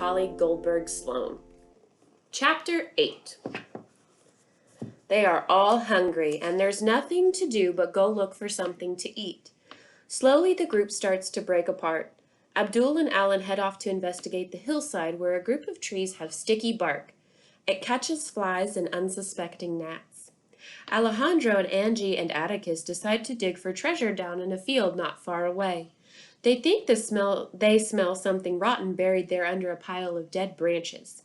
Holly Goldberg Sloan. Chapter 8. They are all hungry, and there's nothing to do but go look for something to eat. Slowly the group starts to break apart. Abdul and Alan head off to investigate the hillside where a group of trees have sticky bark. It catches flies and unsuspecting gnats. Alejandro and Angie and Atticus decide to dig for treasure down in a field not far away. They think they smell something rotten buried there under a pile of dead branches.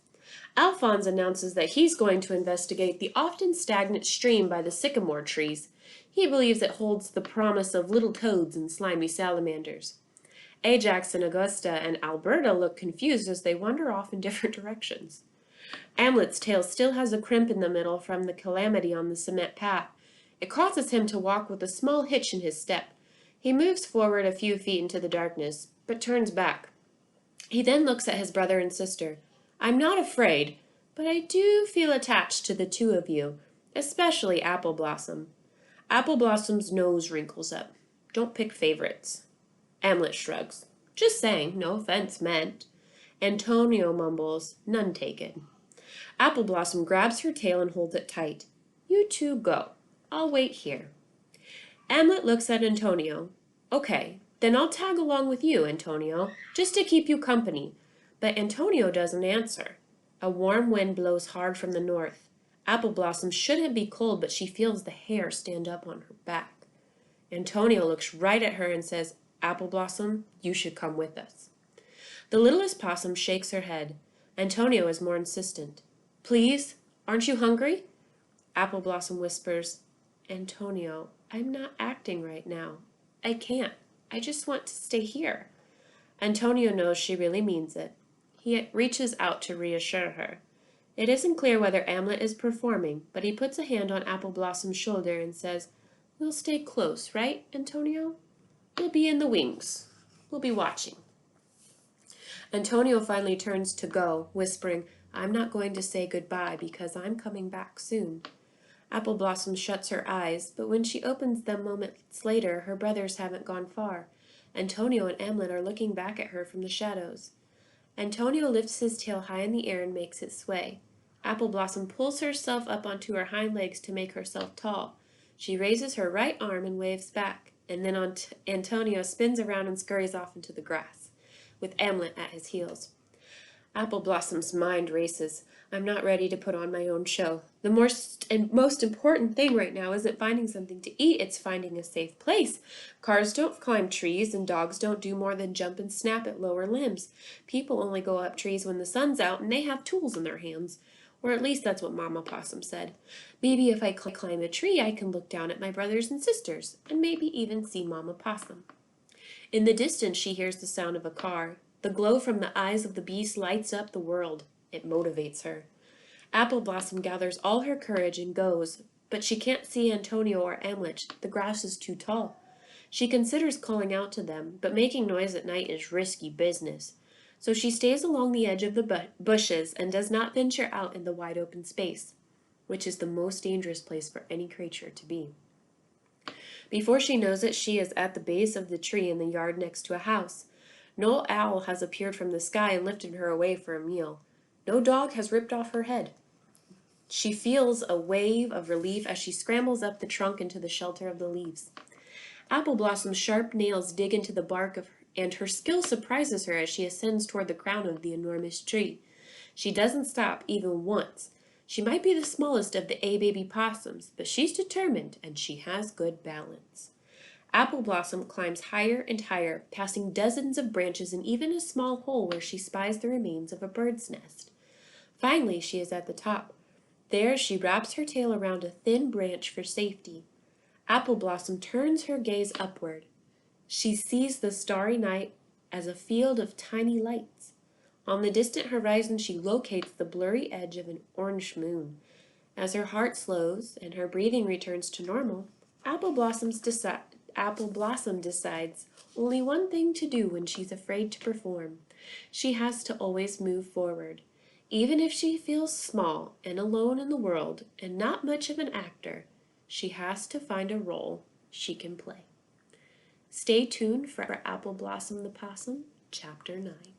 Alphonse announces that he's going to investigate the often stagnant stream by the sycamore trees. He believes it holds the promise of little toads and slimy salamanders. Ajax and Augusta and Alberta look confused as they wander off in different directions. Amlet's tail still has a crimp in the middle from the calamity on the cement path. It causes him to walk with a small hitch in his step. He moves forward a few feet into the darkness, but turns back. He then looks at his brother and sister. "I'm not afraid, but I do feel attached to the two of you, especially Appleblossom." Appleblossom's nose wrinkles up. "Don't pick favorites." Amlet shrugs. "Just saying, no offense meant." Antonio mumbles, "None taken." Appleblossom grabs her tail and holds it tight. "You two go. I'll wait here." Amlet looks at Antonio. "Okay, then I'll tag along with you, Antonio, just to keep you company." But Antonio doesn't answer. A warm wind blows hard from the north. Appleblossom shouldn't be cold, but she feels the hair stand up on her back. Antonio looks right at her and says, "Appleblossom, you should come with us." The littlest possum shakes her head. Antonio is more insistent. "Please, aren't you hungry?" Appleblossom whispers, "Antonio, I'm not acting right now. I can't. I just want to stay here." Antonio knows she really means it. He reaches out to reassure her. It isn't clear whether Amlet is performing, but he puts a hand on Appleblossom's shoulder and says, "We'll stay close, right, Antonio? We'll be in the wings. We'll be watching." Antonio finally turns to go, whispering, "I'm not going to say goodbye because I'm coming back soon." Appleblossom shuts her eyes, but when she opens them moments later, her brothers haven't gone far. Antonio and Amlet are looking back at her from the shadows. Antonio lifts his tail high in the air and makes it sway. Appleblossom pulls herself up onto her hind legs to make herself tall. She raises her right arm and waves back, and then Antonio spins around and scurries off into the grass, with Amlet at his heels. Appleblossom's mind races. "I'm not ready to put on my own show. The most important thing right now isn't finding something to eat, it's finding a safe place. Cars don't climb trees, and dogs don't do more than jump and snap at lower limbs. People only go up trees when the sun's out and they have tools in their hands. Or at least that's what Mama Possum said. Maybe if I climb a tree, I can look down at my brothers and sisters, and maybe even see Mama Possum." In the distance, she hears the sound of a car. The glow from the eyes of the beast lights up the world. It motivates her. Appleblossom gathers all her courage and goes, but she can't see Antonio or Amlet. The grass is too tall. She considers calling out to them, but making noise at night is risky business. So she stays along the edge of the bushes and does not venture out in the wide open space, which is the most dangerous place for any creature to be. Before she knows it, she is at the base of the tree in the yard next to a house. No owl has appeared from the sky and lifted her away for a meal. No dog has ripped off her head. She feels a wave of relief as she scrambles up the trunk into the shelter of the leaves. Appleblossom's sharp nails dig into the bark and her skill surprises her as she ascends toward the crown of the enormous tree. She doesn't stop even once. She might be the smallest of the baby possums, but she's determined and she has good balance. Appleblossom climbs higher and higher, passing dozens of branches and even a small hole where she spies the remains of a bird's nest. Finally, she is at the top. There, she wraps her tail around a thin branch for safety. Appleblossom turns her gaze upward. She sees the starry night as a field of tiny lights. On the distant horizon, she locates the blurry edge of an orange moon. As her heart slows and her breathing returns to normal, Appleblossom decides only one thing to do when she's afraid to perform. She has to always move forward. Even if she feels small and alone in the world and not much of an actor, she has to find a role she can play. Stay tuned for Appleblossom the Possum, Chapter 9.